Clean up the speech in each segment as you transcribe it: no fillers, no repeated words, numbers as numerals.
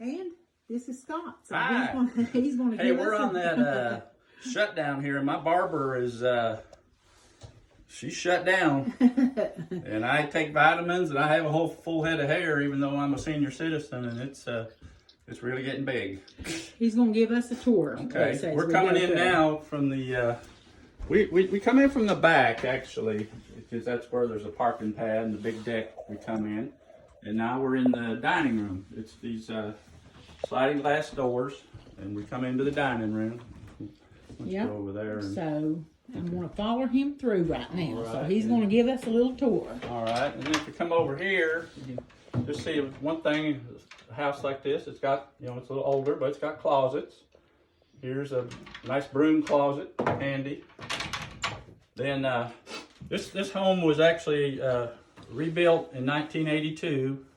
And this is Scott. So Hi. he's gonna Hey, give we're us on that shutdown here, and my barber is she's shut down, and I take vitamins, and I have a whole full head of hair, even though I'm a senior citizen, and it's really getting big. He's gonna give us a tour. Okay, we're coming in now from the we come in from the back actually, because that's where there's a parking pad and the big deck. We come in, and now we're in the dining room. It's these sliding glass doors, and we come into the dining room. Let's Yep. go over there. And, So I'm gonna follow him through right now. All So right, he's yeah. gonna give us a little tour. all right, and then if you come over here, you can just see one thing. A house like this, it's got, you know, it's a little older, but it's got closets. Here's a nice broom closet, handy. Then this home was actually rebuilt in 1982.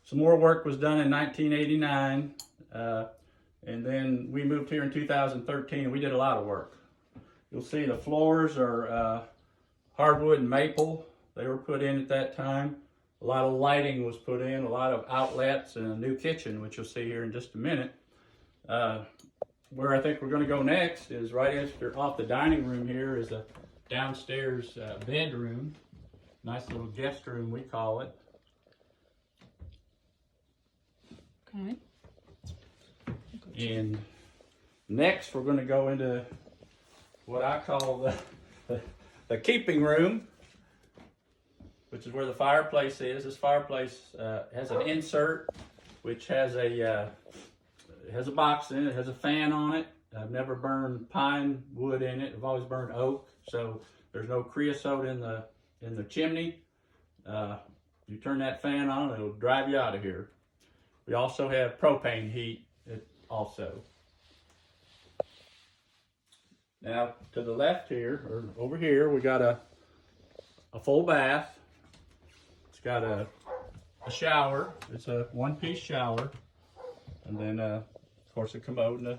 Some more work was done in 1989, and then we moved here in 2013, and we did a lot of work. You'll see the floors are hardwood and maple. They were put in at that time. A lot of lighting was put in, a lot of outlets, and a new kitchen, which you'll see here in just a minute. Where I think we're going to go next is right after off the dining room here is a downstairs bedroom. Nice little guest room, we call it. Okay. And next we're going to go into what I call the keeping room, which is where the fireplace is. This fireplace has an insert which has a box in it. It has a fan on it. I've never burned pine wood in it. I've always burned oak, so there's no creosote in the chimney. You turn that fan on, it'll drive you out of here. We also have propane heat also. Now to the left here, or over here, we got a full bath. It's got a shower. It's a one-piece shower, and then of course a commode and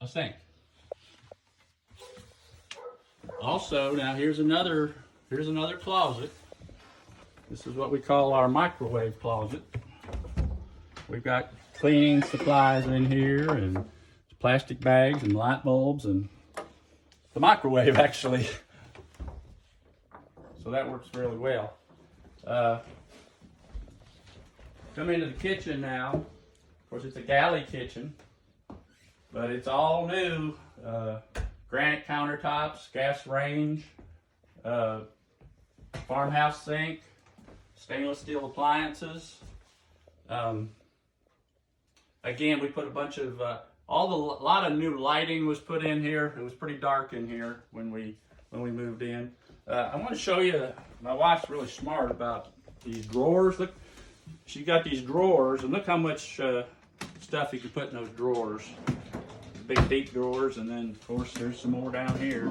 a sink. Also, now here's another closet. This is what we call our microwave closet. We've got cleaning supplies in here, and plastic bags and light bulbs and the microwave actually. So that works really well. Come into the kitchen now. Of course, it's a galley kitchen, but it's all new. Granite countertops, gas range, farmhouse sink, stainless steel appliances. Again, we put a bunch of a lot of new lighting was put in here. It was pretty dark in here when we moved in. I want to show you. My wife's really smart about these drawers. Look, she got these drawers, and look how much stuff you can put in those drawers. Big deep drawers, and then of course there's some more down here.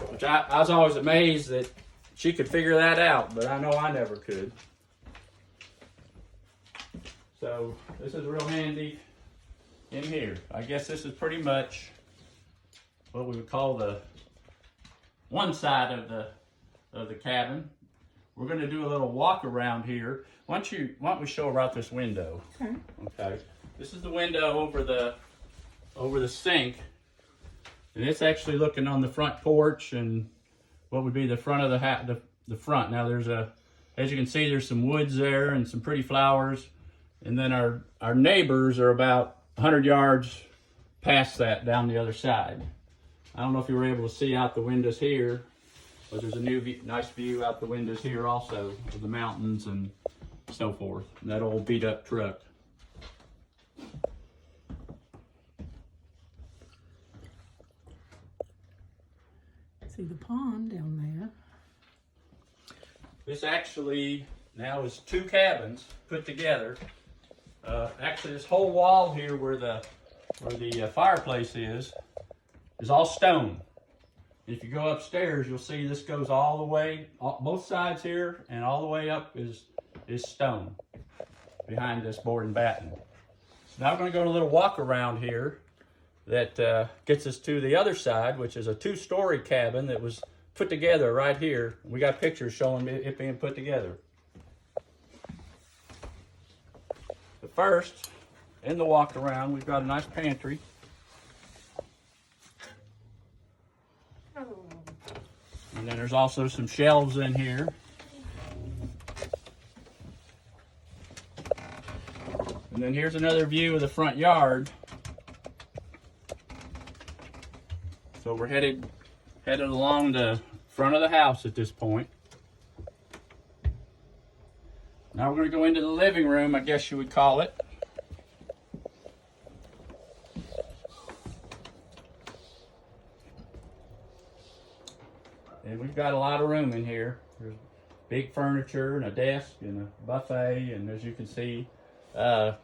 Which I was always amazed that she could figure that out, but I know I never could. So this is real handy in here. I guess this is pretty much what we would call the one side of the cabin. We're going to do a little walk around here. Why don't we show her out this window? Okay. Okay. This is the window over the sink, and it's actually looking on the front porch and what would be the front of the front. Now there's as you can see, there's some woods there and some pretty flowers, and then our neighbors are about 100 yards past that down the other side. I don't know if you were able to see out the windows here, but there's a nice view out the windows here also of the mountains and so forth. And that old beat up truck. See the pond down there. This actually now is 2 cabins put together. Actually, this whole wall here where the fireplace is all stone. If you go upstairs, you'll see this goes all the way, both sides here, and all the way up is stone behind this board and batten. So now we're going to go on a little walk around here that gets us to the other side, which is a 2-story cabin that was put together right here. We got pictures showing it being put together. first, in the walk around, we've got a nice pantry. And then there's also some shelves in here. And then here's another view of the front yard. So we're headed along the front of the house at this point. Now we're going to go into the living room, I guess you would call it. And we've got a lot of room in here. There's big furniture and a desk and a buffet, and as you can see, there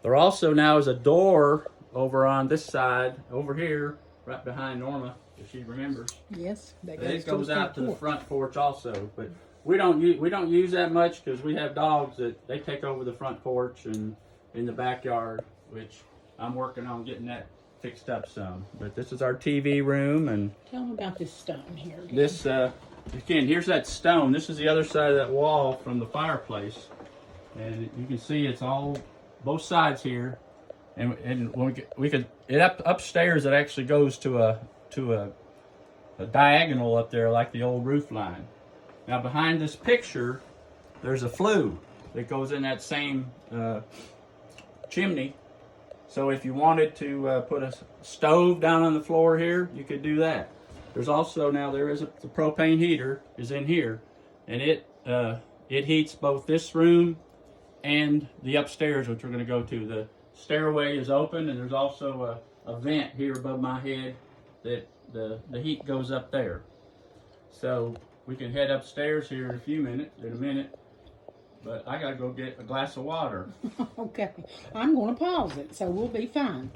also now is a door over on this side, over here, right behind Norma, if she remembers. Yes, that It goes goes out to the porch. front porch also, but we don't use that much because we have dogs that they take over the front porch and in the backyard, which I'm working on getting that fixed up some. But this is our TV room, and Tell them about this stone here. this again, here's that stone. This is the other side of that wall from the fireplace, and you can see it's all both sides here. And when we could upstairs, it actually goes to a diagonal up there like the old roof line. Now behind this picture, there's a flue that goes in that same chimney. So if you wanted to put a stove down on the floor here, you could do that. There's also now the propane heater is in here, and it heats both this room and the upstairs, which we're going to go to. The stairway is open, and there's also a vent here above my head that the heat goes up there. So we can head upstairs here in a minute, but I gotta go get a glass of water. Okay, I'm going to pause it, so we'll be fine.